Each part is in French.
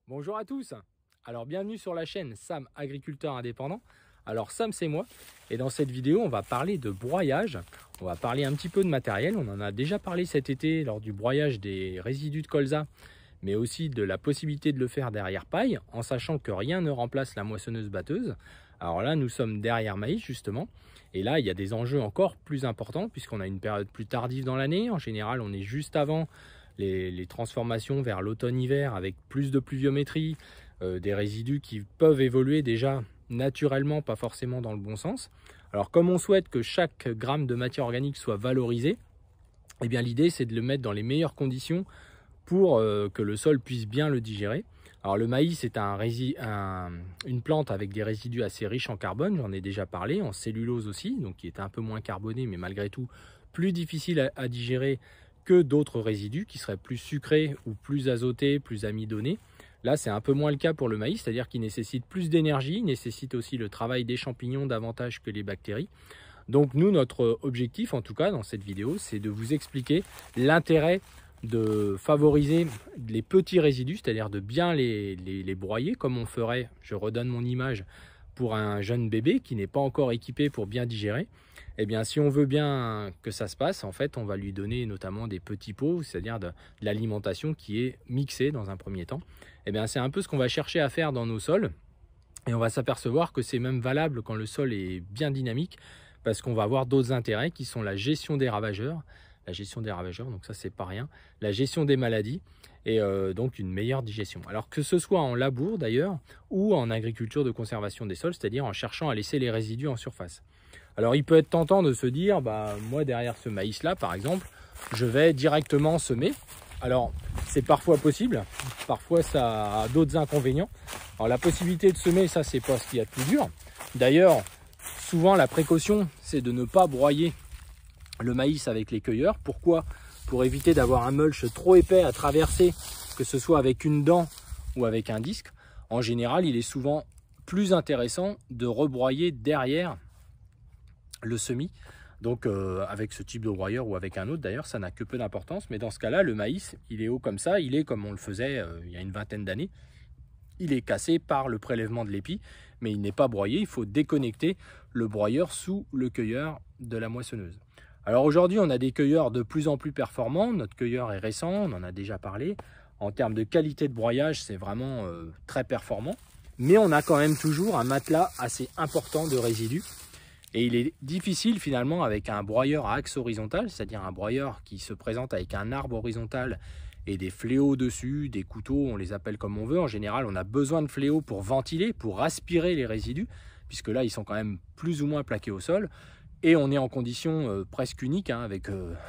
Bonjour à tous, alors bienvenue sur la chaîne Sam Agriculteur Indépendant. Alors Sam c'est moi et dans cette vidéo on va parler de broyage, on va parler un petit peu de matériel, on en a déjà parlé cet été lors du broyage des résidus de colza, mais aussi de la possibilité de le faire derrière paille en sachant que rien ne remplace la moissonneuse batteuse. Alors là nous sommes derrière maïs justement et là il y a des enjeux encore plus importants puisqu'on a une période plus tardive dans l'année, en général on est juste avant les transformations vers l'automne-hiver avec plus de pluviométrie, des résidus qui peuvent évoluer déjà naturellement, pas forcément dans le bon sens. Alors comme on souhaite que chaque gramme de matière organique soit valorisé, eh bien l'idée c'est de le mettre dans les meilleures conditions pour que le sol puisse bien le digérer. Alors le maïs est une plante avec des résidus assez riches en carbone, j'en ai déjà parlé, en cellulose aussi, donc qui est un peu moins carboné mais malgré tout plus difficile à digérer que d'autres résidus qui seraient plus sucrés ou plus azotés, plus amidonnés. Là, c'est un peu moins le cas pour le maïs, c'est-à-dire qu'il nécessite plus d'énergie, nécessite aussi le travail des champignons davantage que les bactéries. Donc nous, notre objectif, en tout cas dans cette vidéo, c'est de vous expliquer l'intérêt de favoriser les petits résidus, c'est-à-dire de bien les broyer, comme on ferait, je redonne mon image, pour un jeune bébé qui n'est pas encore équipé pour bien digérer. Eh bien, si on veut bien que ça se passe, en fait, on va lui donner notamment des petits pots, c'est-à-dire de l'alimentation qui est mixée dans un premier temps. Eh bien, c'est un peu ce qu'on va chercher à faire dans nos sols. Et on va s'apercevoir que c'est même valable quand le sol est bien dynamique, parce qu'on va avoir d'autres intérêts qui sont la gestion des ravageurs. La gestion des ravageurs, donc ça, c'est pas rien. La gestion des maladies et donc une meilleure digestion. Alors que ce soit en labour d'ailleurs, ou en agriculture de conservation des sols, c'est-à-dire en cherchant à laisser les résidus en surface. Alors il peut être tentant de se dire, moi derrière ce maïs là par exemple, je vais directement semer. Alors c'est parfois possible, parfois ça a d'autres inconvénients. Alors la possibilité de semer, ça c'est pas ce qu'il y a de plus dur. D'ailleurs, souvent la précaution c'est de ne pas broyer le maïs avec les cueilleurs. Pourquoi? Pour éviter d'avoir un mulch trop épais à traverser, que ce soit avec une dent ou avec un disque. En général, il est souvent plus intéressant de rebroyer derrière le semis, donc avec ce type de broyeur ou avec un autre d'ailleurs, ça n'a que peu d'importance, mais dans ce cas-là, le maïs, il est haut comme ça, il est comme on le faisait il y a une vingtaine d'années, il est cassé par le prélèvement de l'épi, mais il n'est pas broyé, il faut déconnecter le broyeur sous le cueilleur de la moissonneuse. Alors aujourd'hui, on a des cueilleurs de plus en plus performants, notre cueilleur est récent, on en a déjà parlé, en termes de qualité de broyage, c'est vraiment très performant, mais on a quand même toujours un matelas assez important de résidus. Et il est difficile finalement avec un broyeur à axe horizontal, c'est-à-dire un broyeur qui se présente avec un arbre horizontal et des fléaux dessus, des couteaux, on les appelle comme on veut. En général, on a besoin de fléaux pour ventiler, pour aspirer les résidus, puisque là, ils sont quand même plus ou moins plaqués au sol. Et on est en conditions presque uniques, avec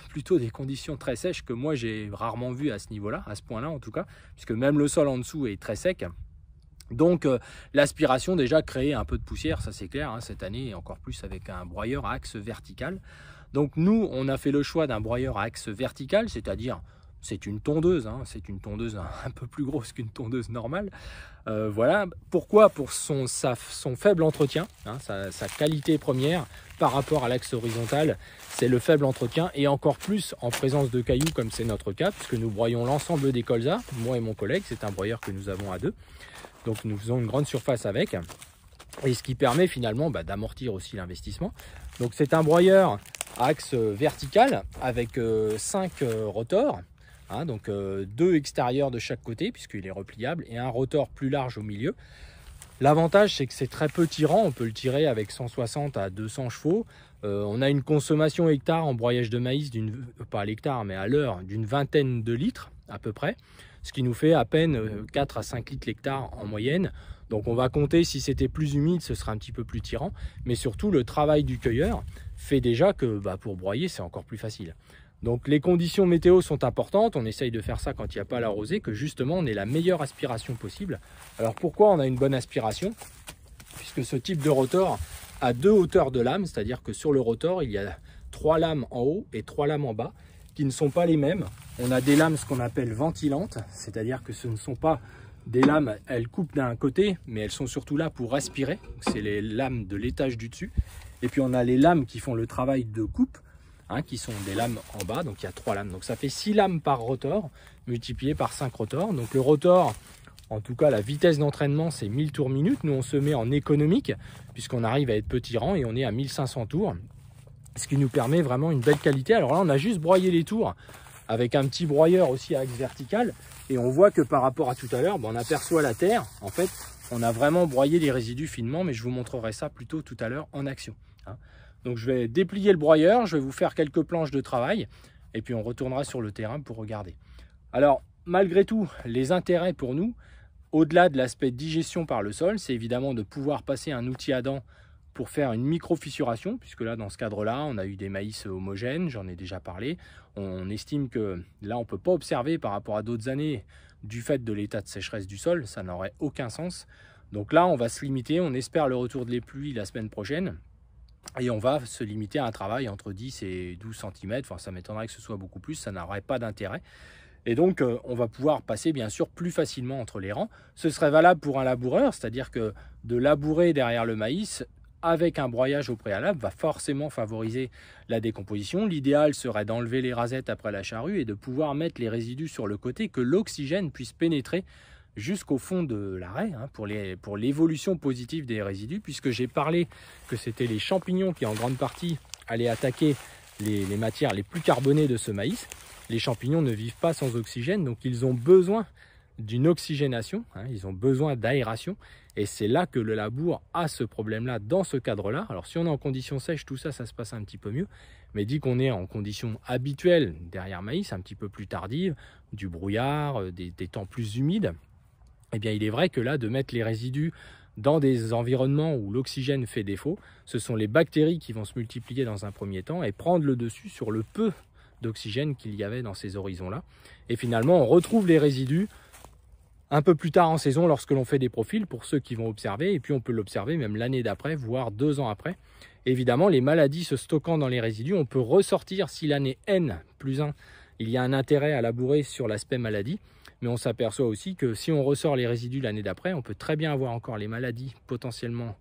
plutôt des conditions très sèches que moi j'ai rarement vues à ce niveau-là, à ce point-là en tout cas, puisque même le sol en dessous est très sec. Donc l'aspiration déjà crée un peu de poussière, ça c'est clair, cette année et encore plus avec un broyeur à axe vertical. Donc nous on a fait le choix d'un broyeur à axe vertical, c'est-à-dire c'est une tondeuse, c'est une tondeuse un peu plus grosse qu'une tondeuse normale. Voilà, pourquoi? Pour son faible entretien, sa qualité première par rapport à l'axe horizontal, c'est le faible entretien et encore plus en présence de cailloux comme c'est notre cas, puisque nous broyons l'ensemble des colzas, moi et mon collègue, c'est un broyeur que nous avons à deux. Donc nous faisons une grande surface avec, et ce qui permet finalement d'amortir aussi l'investissement. Donc c'est un broyeur à axe vertical avec 5 rotors, donc 2 extérieurs de chaque côté puisqu'il est repliable et un rotor plus large au milieu. L'avantage c'est que c'est très peu tirant, on peut le tirer avec 160 à 200 chevaux. On a une consommation hectare en broyage de maïs, pas à l'hectare mais à l'heure, d'une vingtaine de litres à peu près, ce qui nous fait à peine 4 à 5 litres l'hectare en moyenne. Donc on va compter, si c'était plus humide, ce sera un petit peu plus tirant, mais surtout le travail du cueilleur fait déjà que pour broyer c'est encore plus facile. Donc les conditions météo sont importantes, on essaye de faire ça quand il n'y a pas la rosée, que justement on ait la meilleure aspiration possible. Alors pourquoi on a une bonne aspiration? Puisque ce type de rotor a 2 hauteurs de lames, c'est-à-dire que sur le rotor il y a 3 lames en haut et 3 lames en bas, qui ne sont pas les mêmes. On a des lames ce qu'on appelle ventilantes, c'est-à-dire que ce ne sont pas des lames, elles coupent d'un côté, mais elles sont surtout là pour aspirer. C'est les lames de l'étage du dessus. Et puis on a les lames qui font le travail de coupe, qui sont des lames en bas, donc il y a 3 lames. Donc ça fait 6 lames par rotor, multiplié par 5 rotors. Donc le rotor, En tout cas, la vitesse d'entraînement, c'est 1000 tours minute. Nous, on se met en économique, puisqu'on arrive à être petit rang et on est à 1500 tours. Ce qui nous permet vraiment une belle qualité. Alors là, on a juste broyé les tours avec un petit broyeur aussi à axe vertical. Et on voit que par rapport à tout à l'heure, on aperçoit la terre. En fait, on a vraiment broyé les résidus finement, mais je vous montrerai ça plutôt tout à l'heure en action. Donc je vais déplier le broyeur, je vais vous faire quelques planches de travail, et puis on retournera sur le terrain pour regarder. Alors, malgré tout, les intérêts pour nous, au-delà de l'aspect digestion par le sol, c'est évidemment de pouvoir passer un outil à dents pour faire une micro-fissuration, puisque là, dans ce cadre-là, on a eu des maïs homogènes, j'en ai déjà parlé. On estime que là, on ne peut pas observer par rapport à d'autres années du fait de l'état de sécheresse du sol, ça n'aurait aucun sens. Donc là, on va se limiter, on espère le retour des pluies la semaine prochaine, et on va se limiter à un travail entre 10 et 12 cm, enfin ça m'étonnerait que ce soit beaucoup plus, ça n'aurait pas d'intérêt. Et donc, on va pouvoir passer bien sûr plus facilement entre les rangs. Ce serait valable pour un laboureur, c'est-à-dire que de labourer derrière le maïs avec un broyage au préalable va forcément favoriser la décomposition. L'idéal serait d'enlever les rasettes après la charrue et de pouvoir mettre les résidus sur le côté, que l'oxygène puisse pénétrer jusqu'au fond de l'arrêt pour l'évolution positive des résidus, puisque j'ai parlé que c'était les champignons qui en grande partie allaient attaquer les matières les plus carbonées de ce maïs. Les champignons ne vivent pas sans oxygène, donc ils ont besoin d'une oxygénation, ils ont besoin d'aération, et c'est là que le labour a ce problème-là dans ce cadre-là. Alors si on est en conditions sèches, tout ça, ça se passe un petit peu mieux, mais dit qu'on est en conditions habituelles derrière maïs, un petit peu plus tardives, du brouillard, des temps plus humides, eh bien il est vrai que là, de mettre les résidus dans des environnements où l'oxygène fait défaut, ce sont les bactéries qui vont se multiplier dans un premier temps et prendre le dessus sur le peu d'oxygène qu'il y avait dans ces horizons-là. Et finalement, on retrouve les résidus un peu plus tard en saison lorsque l'on fait des profils pour ceux qui vont observer, et puis on peut l'observer même l'année d'après, voire 2 ans après. Évidemment, les maladies se stockant dans les résidus, on peut ressortir si l'année N+1, il y a un intérêt à labourer sur l'aspect maladie, mais on s'aperçoit aussi que si on ressort les résidus l'année d'après, on peut très bien avoir encore les maladies potentiellement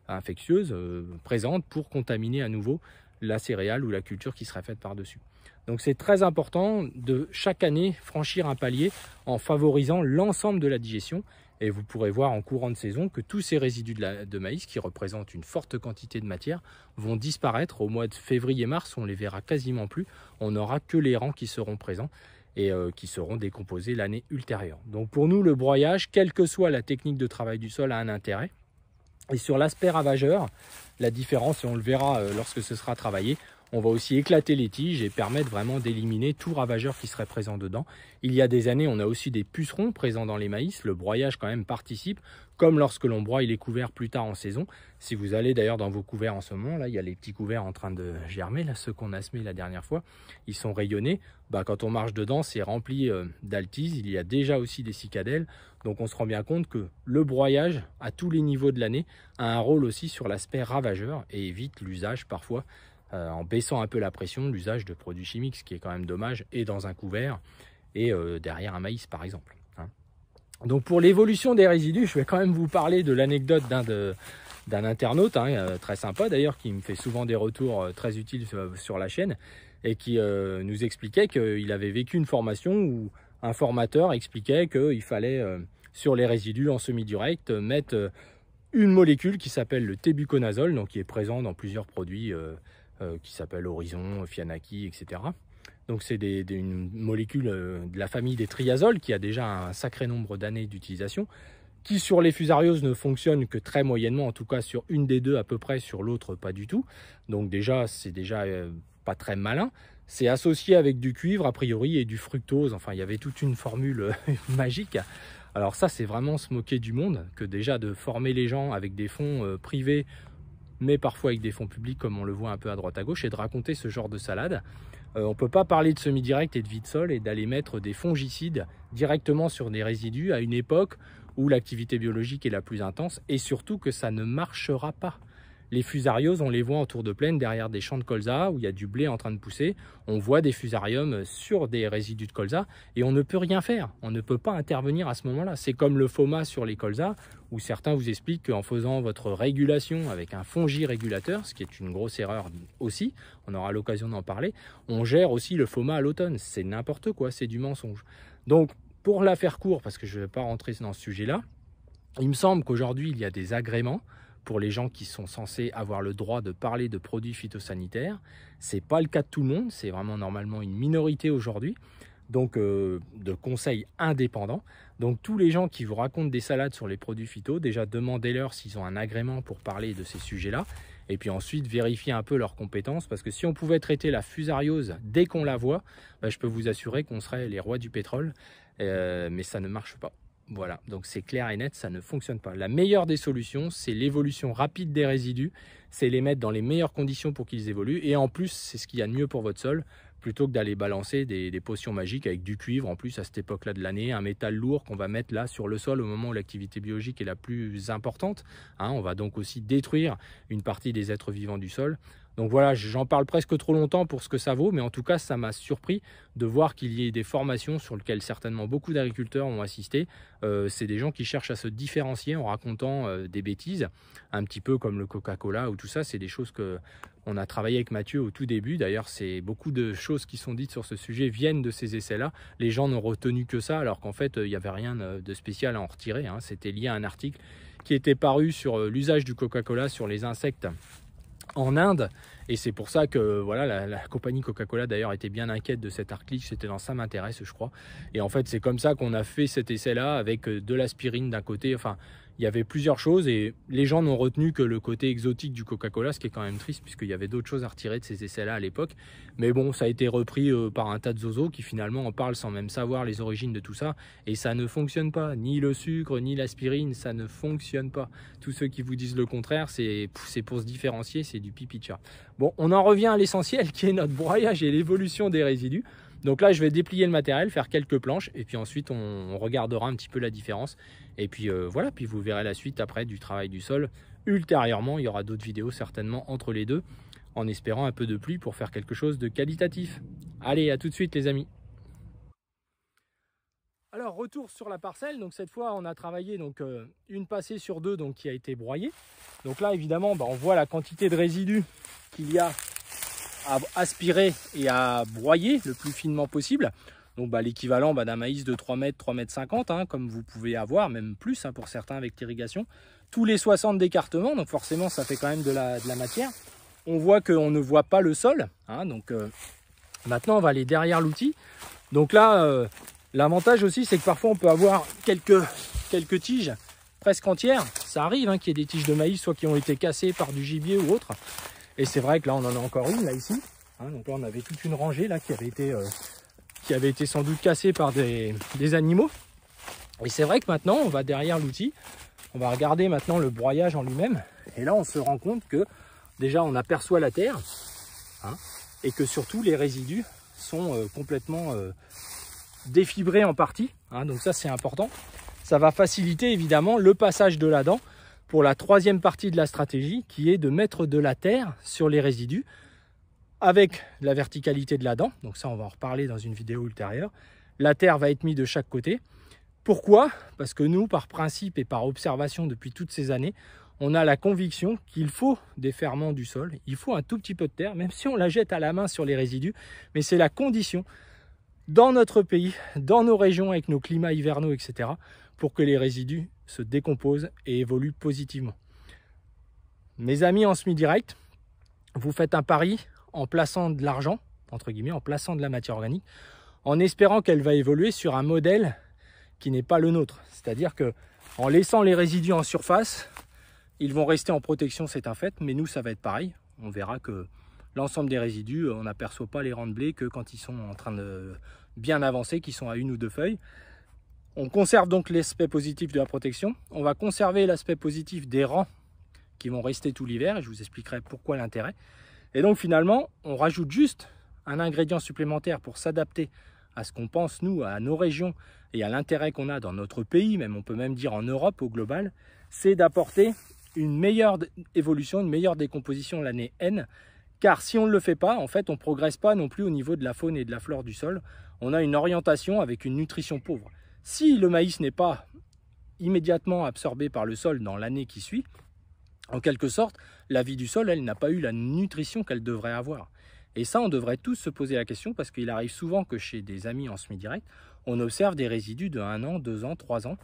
infectieuses présentes pour contaminer à nouveau la céréale ou la culture qui serait faite par-dessus. Donc c'est très important de chaque année franchir un palier en favorisant l'ensemble de la digestion. Et vous pourrez voir en courant de saison que tous ces résidus de maïs, qui représentent une forte quantité de matière, vont disparaître au mois de février-mars. On les verra quasiment plus. On n'aura que les rangs qui seront présents et qui seront décomposés l'année ultérieure. Donc pour nous, le broyage, quelle que soit la technique de travail du sol, a un intérêt. Et sur l'aspect ravageur, la différence, et on le verra lorsque ce sera travaillé, on va aussi éclater les tiges et permettre vraiment d'éliminer tout ravageur qui serait présent dedans. Il y a des années, on a aussi des pucerons présents dans les maïs. Le broyage quand même participe, comme lorsque l'on broie les couverts plus tard en saison. Si vous allez d'ailleurs dans vos couverts en ce moment, là, il y a les petits couverts en train de germer, là, ceux qu'on a semés la dernière fois. Ils sont rayonnés. Quand on marche dedans, c'est rempli d'altise. Il y a déjà aussi des cicadelles. Donc on se rend bien compte que le broyage, à tous les niveaux de l'année, a un rôle aussi sur l'aspect ravageur et évite l'usage parfois, en baissant un peu la pression, l'usage de produits chimiques, ce qui est quand même dommage, et dans un couvert, et derrière un maïs par exemple. Donc pour l'évolution des résidus, je vais quand même vous parler de l'anecdote d'un internaute, très sympa d'ailleurs, qui me fait souvent des retours très utiles sur la chaîne, et qui nous expliquait qu'il avait vécu une formation où un formateur expliquait qu'il fallait, sur les résidus en semi-direct, mettre une molécule qui s'appelle le tébuconazole, donc qui est présent dans plusieurs produits qui s'appellent Horizon, Fianaki, etc. Donc c'est une molécule de la famille des triazoles qui a déjà un sacré nombre d'années d'utilisation, qui sur les fusarioses ne fonctionne que très moyennement, en tout cas sur une des deux à peu près, sur l'autre pas du tout. Donc déjà, c'est déjà pas très malin. C'est associé avec du cuivre a priori et du fructose, enfin il y avait toute une formule magique. Alors ça, c'est vraiment se moquer du monde, que déjà de former les gens avec des fonds privés, mais parfois avec des fonds publics comme on le voit un peu à droite à gauche, et de raconter ce genre de salade. On ne peut pas parler de semi-direct et de vide-sol et d'aller mettre des fongicides directement sur des résidus à une époque où l'activité biologique est la plus intense, et surtout que ça ne marchera pas. Les fusarioses, on les voit en tour de plaine derrière des champs de colza où il y a du blé en train de pousser. On voit des fusariums sur des résidus de colza et on ne peut rien faire. On ne peut pas intervenir à ce moment-là. C'est comme le FOMA sur les colzas où certains vous expliquent qu'en faisant votre régulation avec un fongirégulateur, ce qui est une grosse erreur aussi, on aura l'occasion d'en parler, on gère aussi le FOMA à l'automne. C'est n'importe quoi, c'est du mensonge. Donc, Pour la faire court, parce que je ne vais pas rentrer dans ce sujet-là, il me semble qu'aujourd'hui, il y a des agréments pour les gens qui sont censés avoir le droit de parler de produits phytosanitaires. Ce n'est pas le cas de tout le monde, c'est vraiment normalement une minorité aujourd'hui, donc de conseils indépendants. Donc tous les gens qui vous racontent des salades sur les produits phyto, déjà demandez-leur s'ils ont un agrément pour parler de ces sujets-là, et puis ensuite vérifiez un peu leurs compétences, parce que si on pouvait traiter la fusariose dès qu'on la voit, je peux vous assurer qu'on serait les rois du pétrole, mais ça ne marche pas. Voilà, donc c'est clair et net, ça ne fonctionne pas. La meilleure des solutions, c'est l'évolution rapide des résidus, c'est les mettre dans les meilleures conditions pour qu'ils évoluent, et en plus, c'est ce qu'il y a de mieux pour votre sol, plutôt que d'aller balancer des potions magiques avec du cuivre, en plus à cette époque-là de l'année, un métal lourd qu'on va mettre là sur le sol au moment où l'activité biologique est la plus importante. On va donc aussi détruire une partie des êtres vivants du sol. Donc voilà, j'en parle presque trop longtemps pour ce que ça vaut, mais en tout cas, ça m'a surpris de voir qu'il y ait des formations sur lesquelles certainement beaucoup d'agriculteurs ont assisté. C'est des gens qui cherchent à se différencier en racontant des bêtises, un petit peu comme le Coca-Cola ou tout ça. C'est des choses que on a travaillé avec Mathieu au tout début. D'ailleurs, beaucoup de choses qui sont dites sur ce sujet viennent de ces essais-là. Les gens n'ont retenu que ça, alors qu'en fait, il n'y avait rien de spécial à en retirer. C'était lié à un article qui était paru sur l'usage du Coca-Cola sur les insectes en Inde, et c'est pour ça que voilà, la compagnie Coca-Cola d'ailleurs était bien inquiète de cet article. C'était dans Ça m'intéresse, je crois, et en fait c'est comme ça qu'on a fait cet essai là, avec de l'aspirine d'un côté. Enfin, il y avait plusieurs choses et les gens n'ont retenu que le côté exotique du Coca-Cola, ce qui est quand même triste puisqu'il y avait d'autres choses à retirer de ces essais-là à l'époque. Mais bon, ça a été repris par un tas de zozos qui finalement en parlent sans même savoir les origines de tout ça, et ça ne fonctionne pas. Ni le sucre, ni l'aspirine, ça ne fonctionne pas. Tous ceux qui vous disent le contraire, c'est pour se différencier, c'est du pipi de chat. Bon, on en revient à l'essentiel qui est notre broyage et l'évolution des résidus. Donc là, je vais déplier le matériel, faire quelques planches, et puis ensuite, on regardera un petit peu la différence. Et puis voilà, puis vous verrez la suite après du travail du sol. Ultérieurement, il y aura d'autres vidéos certainement entre les deux, en espérant un peu de pluie pour faire quelque chose de qualitatif. Allez, à tout de suite les amis. Alors, retour sur la parcelle. Donc cette fois, on a travaillé donc, une passée sur deux donc, qui a été broyée. Donc là, évidemment, on voit la quantité de résidus qu'il y a à aspirer et à broyer le plus finement possible. Donc l'équivalent d'un maïs de 3 mètres, 3 mètres 50, comme vous pouvez avoir, même plus pour certains avec l'irrigation. Tous les 60 d'écartement, donc forcément ça fait quand même de la matière. On voit qu'on ne voit pas le sol, donc maintenant on va aller derrière l'outil. Donc là, l'avantage aussi c'est que parfois on peut avoir quelques tiges presque entières. Ça arrive qu'il y ait des tiges de maïs soit qui ont été cassées par du gibier ou autre. Et c'est vrai que là, on en a encore une, là, ici. Donc là, on avait toute une rangée, là, qui avait été sans doute cassée par des animaux. Et c'est vrai que maintenant, on va derrière l'outil. On va regarder maintenant le broyage en lui-même. Et là, on se rend compte que, déjà, on aperçoit la terre. Et que surtout, les résidus sont complètement défibrés en partie. Donc ça, c'est important. Ça va faciliter, évidemment, le passage de la dent pour la troisième partie de la stratégie, qui est de mettre de la terre sur les résidus avec la verticalité de la dent. Donc ça, on va en reparler dans une vidéo ultérieure. La terre va être mise de chaque côté. Pourquoi? Parce que nous, par principe et par observation depuis toutes ces années, on a la conviction qu'il faut des ferments du sol. Il faut un tout petit peu de terre, même si on la jette à la main sur les résidus. Mais c'est la condition dans notre pays, dans nos régions, avec nos climats hivernaux, etc., pour que les résidus se décomposent et évoluent positivement. Mes amis en semi-direct, vous faites un pari en plaçant de l'argent, entre guillemets, en plaçant de la matière organique, en espérant qu'elle va évoluer sur un modèle qui n'est pas le nôtre. C'est-à-dire que en laissant les résidus en surface, ils vont rester en protection, c'est un fait, mais nous, ça va être pareil. On verra que l'ensemble des résidus, on n'aperçoit pas les rangs de blé que quand ils sont en train de bien avancer, qu'ils sont à 1 ou 2 feuilles. On conserve donc l'aspect positif de la protection. On va conserver l'aspect positif des rangs qui vont rester tout l'hiver, et je vous expliquerai pourquoi l'intérêt. Et donc finalement, on rajoute juste un ingrédient supplémentaire pour s'adapter à ce qu'on pense, nous, à nos régions et à l'intérêt qu'on a dans notre pays, même on peut même dire en Europe au global, c'est d'apporter une meilleure évolution, une meilleure décomposition l'année N. Car si on ne le fait pas, en fait, on ne progresse pas non plus au niveau de la faune et de la flore du sol. On a une orientation avec une nutrition pauvre. Si le maïs n'est pas immédiatement absorbé par le sol dans l'année qui suit, en quelque sorte, la vie du sol, elle n'a pas eu la nutrition qu'elle devrait avoir. Et ça, on devrait tous se poser la question parce qu'il arrive souvent que chez des amis en semi-direct, on observe des résidus de 1 an, 2 ans, 3 ans.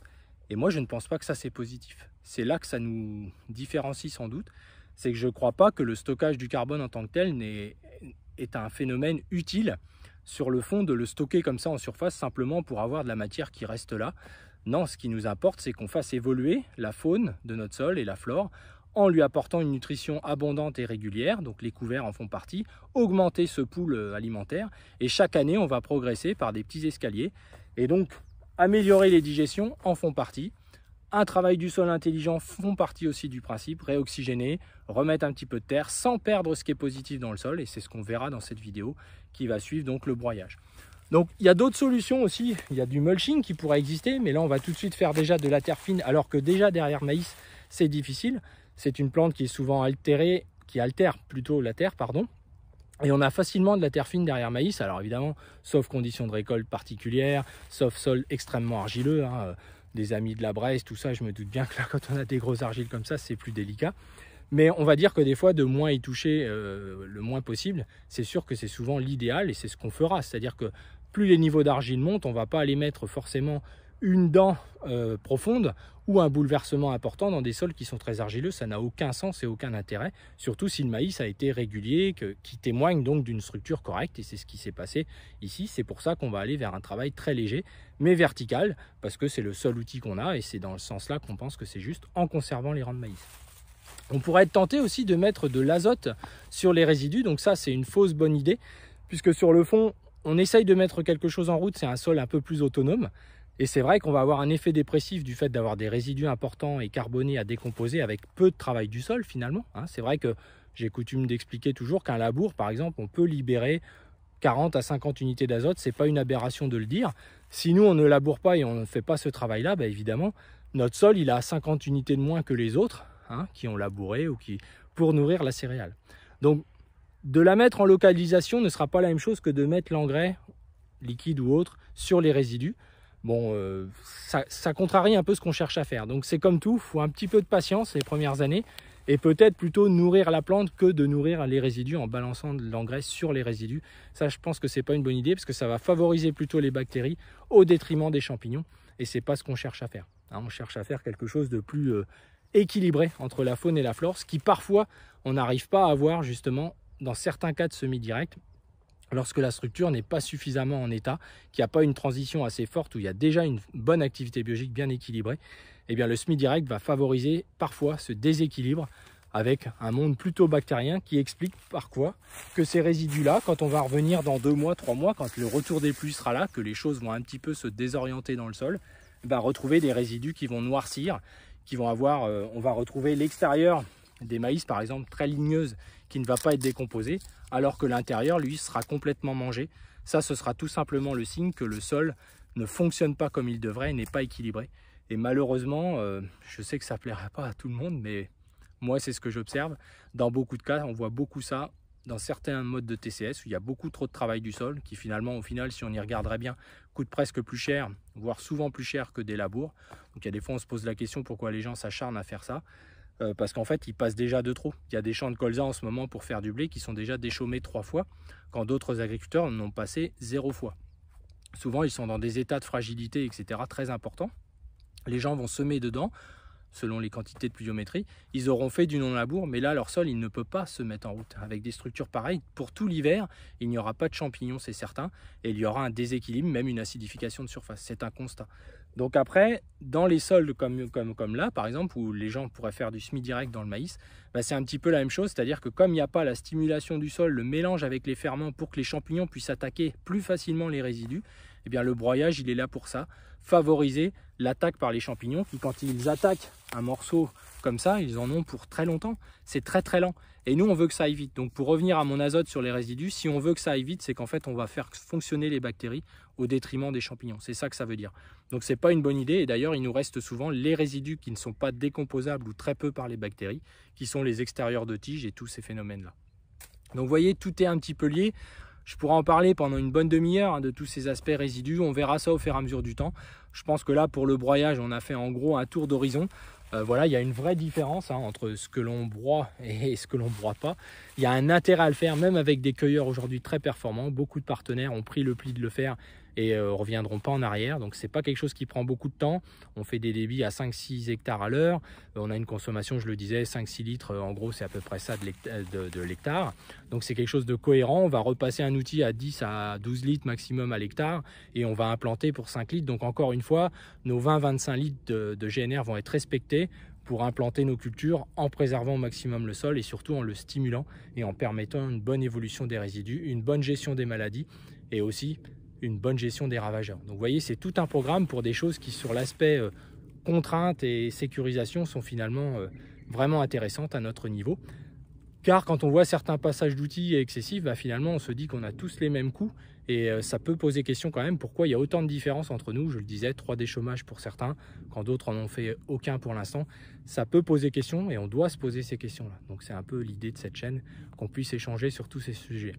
Et moi, je ne pense pas que ça, c'est positif. C'est là que ça nous différencie sans doute. C'est que je ne crois pas que le stockage du carbone en tant que tel est un phénomène utile sur le fond de le stocker comme ça en surface simplement pour avoir de la matière qui reste là. Non, ce qui nous importe, c'est qu'on fasse évoluer la faune de notre sol et la flore en lui apportant une nutrition abondante et régulière, donc les couverts en font partie, augmenter ce pool alimentaire, et chaque année on va progresser par des petits escaliers, et donc améliorer les digestions en font partie. Un travail du sol intelligent font partie aussi du principe, réoxygéner, remettre un petit peu de terre sans perdre ce qui est positif dans le sol, et c'est ce qu'on verra dans cette vidéo qui va suivre donc le broyage. Donc il y a d'autres solutions aussi, il y a du mulching qui pourrait exister, mais là on va tout de suite faire déjà de la terre fine, alors que déjà derrière maïs c'est difficile. C'est une plante qui est souvent altérée, qui altère plutôt la terre, pardon. Et on a facilement de la terre fine derrière maïs. Alors évidemment, sauf conditions de récolte particulières, sauf sol extrêmement argileux, hein, des amis de la Bresse, tout ça, je me doute bien que là, quand on a des grosses argiles comme ça, c'est plus délicat. Mais on va dire que des fois, de moins y toucher le moins possible, c'est sûr que c'est souvent l'idéal et c'est ce qu'on fera. C'est-à-dire que plus les niveaux d'argile montent, on ne va pas aller mettre forcément une dent profonde ou un bouleversement important dans des sols qui sont très argileux. Ça n'a aucun sens et aucun intérêt, surtout si le maïs a été régulier, qui témoigne donc d'une structure correcte, et c'est ce qui s'est passé ici. C'est pour ça qu'on va aller vers un travail très léger mais vertical, parce que c'est le seul outil qu'on a, et c'est dans le sens là qu'on pense que c'est juste en conservant les rangs de maïs. On pourrait être tenté aussi de mettre de l'azote sur les résidus, donc ça c'est une fausse bonne idée, puisque sur le fond on essaye de mettre quelque chose en route, c'est un sol un peu plus autonome. Et c'est vrai qu'on va avoir un effet dépressif du fait d'avoir des résidus importants et carbonés à décomposer avec peu de travail du sol finalement. C'est vrai que j'ai coutume d'expliquer toujours qu'un labour, par exemple, on peut libérer 40 à 50 unités d'azote. Ce n'est pas une aberration de le dire. Si nous, on ne laboure pas et on ne fait pas ce travail-là, évidemment, notre sol, il a 50 unités de moins que les autres qui ont labouré ou pour nourrir la céréale. Donc, de la mettre en localisation ne sera pas la même chose que de mettre l'engrais, liquide ou autre, sur les résidus. Bon, ça contrarie un peu ce qu'on cherche à faire. Donc c'est comme tout, il faut un petit peu de patience les premières années et peut-être plutôt nourrir la plante que de nourrir les résidus en balançant de l'engrais sur les résidus. Ça, je pense que c'est pas une bonne idée parce que ça va favoriser plutôt les bactéries au détriment des champignons, et c'est pas ce qu'on cherche à faire. On cherche à faire quelque chose de plus équilibré entre la faune et la flore, ce qui parfois on n'arrive pas à avoir justement dans certains cas de semi-direct. Lorsque la structure n'est pas suffisamment en état, qu'il n'y a pas une transition assez forte, où il y a déjà une bonne activité biologique bien équilibrée, eh bien le semi-direct va favoriser parfois ce déséquilibre avec un monde plutôt bactérien qui explique parfois que ces résidus-là, quand on va revenir dans 2 mois, 3 mois, quand le retour des pluies sera là, que les choses vont un petit peu se désorienter dans le sol, retrouver des résidus qui vont noircir, qui vont avoir, on va retrouver l'extérieur des maïs par exemple très ligneuse qui ne va pas être décomposée, alors que l'intérieur, lui, sera complètement mangé. Ça, ce sera tout simplement le signe que le sol ne fonctionne pas comme il devrait et n'est pas équilibré. Et malheureusement, je sais que ça ne plaira pas à tout le monde, mais moi, c'est ce que j'observe. Dans beaucoup de cas, on voit beaucoup ça dans certains modes de TCS, où il y a beaucoup trop de travail du sol, qui finalement, au final, si on y regarderait bien, coûte presque plus cher, voire souvent plus cher que des labours. Donc il y a des fois, on se pose la question pourquoi les gens s'acharnent à faire ça. Parce qu'en fait, ils passent déjà de trop. Il y a des champs de colza en ce moment pour faire du blé qui sont déjà déchaumés 3 fois, quand d'autres agriculteurs n'ont passé 0 fois. Souvent, ils sont dans des états de fragilité, etc., très importants. Les gens vont semer dedans, selon les quantités de pluviométrie. Ils auront fait du non-labour, mais là, leur sol, il ne peut pas se mettre en route. Avec des structures pareilles, pour tout l'hiver, il n'y aura pas de champignons, c'est certain, et il y aura un déséquilibre, même une acidification de surface. C'est un constat. Donc après, dans les sols comme là, par exemple, où les gens pourraient faire du semi-direct dans le maïs, c'est un petit peu la même chose, c'est-à-dire que comme il n'y a pas la stimulation du sol, le mélange avec les ferments pour que les champignons puissent attaquer plus facilement les résidus, eh bien le broyage, il est là pour ça, favoriser l'attaque par les champignons qui, quand ils attaquent un morceau comme ça, ils en ont pour très longtemps. C'est très très lent. Et nous, on veut que ça aille vite. Donc pour revenir à mon azote sur les résidus, si on veut que ça aille vite, c'est qu'en fait, on va faire fonctionner les bactéries au détriment des champignons. C'est ça que ça veut dire. Donc c'est pas une bonne idée. Et d'ailleurs, il nous reste souvent les résidus qui ne sont pas décomposables ou très peu par les bactéries, qui sont les extérieurs de tiges et tous ces phénomènes-là. Donc vous voyez, tout est un petit peu lié. Je pourrais en parler pendant une bonne demi-heure de tous ces aspects résidus. On verra ça au fur et à mesure du temps. Je pense que là, pour le broyage, on a fait en gros un tour d'horizon. Voilà, il y a une vraie différence entre ce que l'on broie et ce que l'on ne broie pas. Il y a un intérêt à le faire, même avec des cueilleurs aujourd'hui très performants. Beaucoup de partenaires ont pris le pli de le faire et reviendront pas en arrière. Donc c'est pas quelque chose qui prend beaucoup de temps. On fait des débits à 5-6 hectares à l'heure. On a une consommation, je le disais, 5-6 litres, en gros c'est à peu près ça de l'hectare. Donc c'est quelque chose de cohérent. On va repasser un outil à 10 à 12 litres maximum à l'hectare et on va implanter pour 5 litres. Donc encore une fois, nos 20-25 litres de GNR vont être respectés pour implanter nos cultures en préservant au maximum le sol et surtout en le stimulant et en permettant une bonne évolution des résidus, une bonne gestion des maladies et aussi une bonne gestion des ravageurs. Donc vous voyez, c'est tout un programme pour des choses qui sur l'aspect contrainte et sécurisation sont finalement vraiment intéressantes à notre niveau. Car quand on voit certains passages d'outils excessifs, finalement on se dit qu'on a tous les mêmes coûts et ça peut poser question quand même pourquoi il y a autant de différences entre nous. Je le disais, 3D chômage pour certains, quand d'autres en ont fait aucun pour l'instant. Ça peut poser question et on doit se poser ces questions-là. Donc c'est un peu l'idée de cette chaîne, qu'on puisse échanger sur tous ces sujets.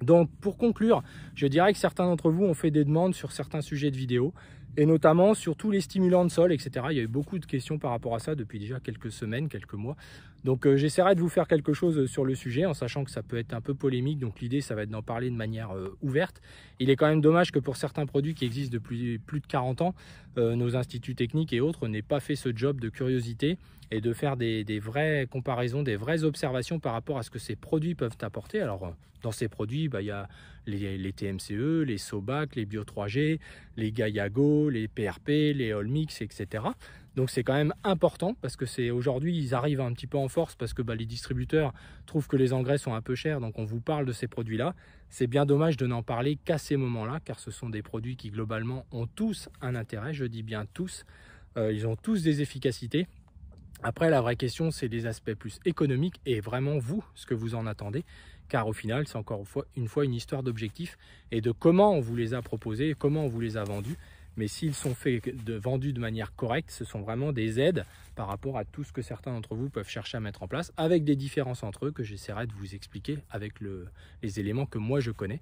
Donc pour conclure, je dirais que certains d'entre vous ont fait des demandes sur certains sujets de vidéo et notamment sur tous les stimulants de sol, etc. Il y a eu beaucoup de questions par rapport à ça depuis déjà quelques semaines, quelques mois. Donc j'essaierai de vous faire quelque chose sur le sujet en sachant que ça peut être un peu polémique. Donc l'idée, ça va être d'en parler de manière ouverte. Il est quand même dommage que pour certains produits qui existent depuis plus de 40 ans, nos instituts techniques et autres n'aient pas fait ce job de curiosité et de faire des vraies comparaisons, des vraies observations par rapport à ce que ces produits peuvent apporter. Alors dans ces produits, il y a les TMCE, les Sobac, les Bio 3G, les Gaiago, les PRP, les Allmix, etc. Donc c'est quand même important parce que c'est aujourd'hui ils arrivent un petit peu en force parce que les distributeurs trouvent que les engrais sont un peu chers, donc on vous parle de ces produits-là. C'est bien dommage de n'en parler qu'à ces moments-là car ce sont des produits qui globalement ont tous un intérêt, je dis bien tous, ils ont tous des efficacités. Après la vraie question c'est des aspects plus économiques et vraiment vous, ce que vous en attendez. Car au final, c'est encore une fois une histoire d'objectifs et de comment on vous les a proposés, comment on vous les a vendus. Mais s'ils sont vendus de manière correcte, ce sont vraiment des aides par rapport à tout ce que certains d'entre vous peuvent chercher à mettre en place, avec des différences entre eux que j'essaierai de vous expliquer avec les éléments que moi je connais.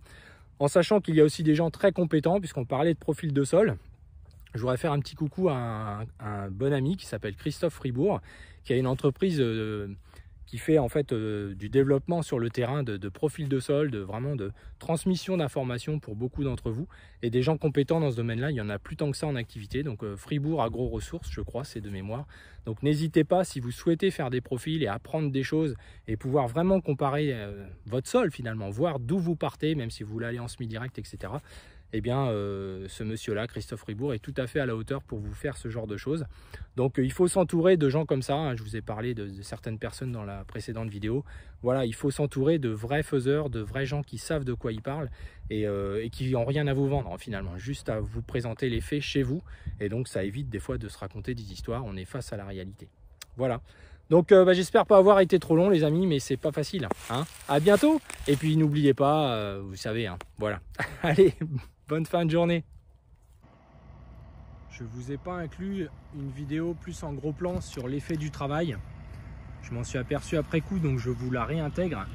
En sachant qu'il y a aussi des gens très compétents, puisqu'on parlait de profil de sol. Je voudrais faire un petit coucou à un bon ami qui s'appelle Christophe Fribourg, qui a une entreprise qui fait en fait du développement sur le terrain de profil de sol, vraiment de transmission d'informations pour beaucoup d'entre vous et des gens compétents dans ce domaine-là. Il y en a plus tant que ça en activité. Donc Fribourg Agro Ressources, je crois, c'est de mémoire. Donc n'hésitez pas si vous souhaitez faire des profils et apprendre des choses et pouvoir vraiment comparer votre sol finalement, voir d'où vous partez, même si vous voulez aller en semi-direct, etc. Eh bien, ce monsieur-là, Christophe Fribourg, est tout à fait à la hauteur pour vous faire ce genre de choses. Donc, il faut s'entourer de gens comme ça. Hein. Je vous ai parlé de certaines personnes dans la précédente vidéo. Voilà, il faut s'entourer de vrais faiseurs, de vrais gens qui savent de quoi ils parlent et qui n'ont rien à vous vendre, finalement. Juste à vous présenter les faits chez vous. Et donc, ça évite des fois de se raconter des histoires. On est face à la réalité. Voilà. Donc j'espère pas avoir été trop long les amis, mais c'est pas facile. Hein. À bientôt. Et puis n'oubliez pas, vous savez, voilà. Allez, bonne fin de journée. Je vous ai pas inclus une vidéo plus en gros plan sur l'effet du travail. Je m'en suis aperçu après coup, donc je vous la réintègre.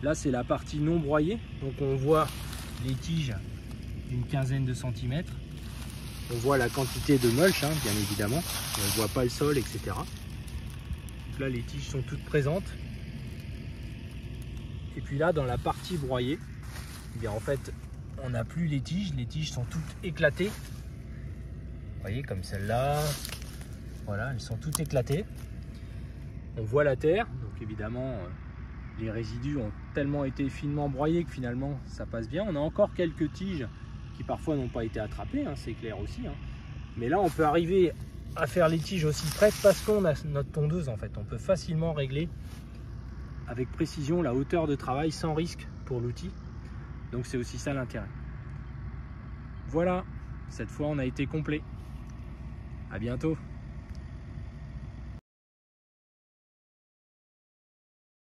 Là c'est la partie non broyée, donc on voit les tiges d'une quinzaine de centimètres. On voit la quantité de mulch, bien évidemment. On ne voit pas le sol, etc. Là les tiges sont toutes présentes et puis là dans la partie broyée, eh bien en fait on n'a plus les tiges sont toutes éclatées, vous voyez, comme celle-là, voilà, elles sont toutes éclatées. On voit la terre, donc évidemment les résidus ont tellement été finement broyés que finalement ça passe bien. On a encore quelques tiges qui parfois n'ont pas été attrapées, c'est clair aussi, mais là on peut arriver à faire les tiges aussi près parce qu'on a notre tondeuse. En fait on peut facilement régler avec précision la hauteur de travail sans risque pour l'outil, donc c'est aussi ça l'intérêt. Voilà, cette fois on a été complet. À bientôt.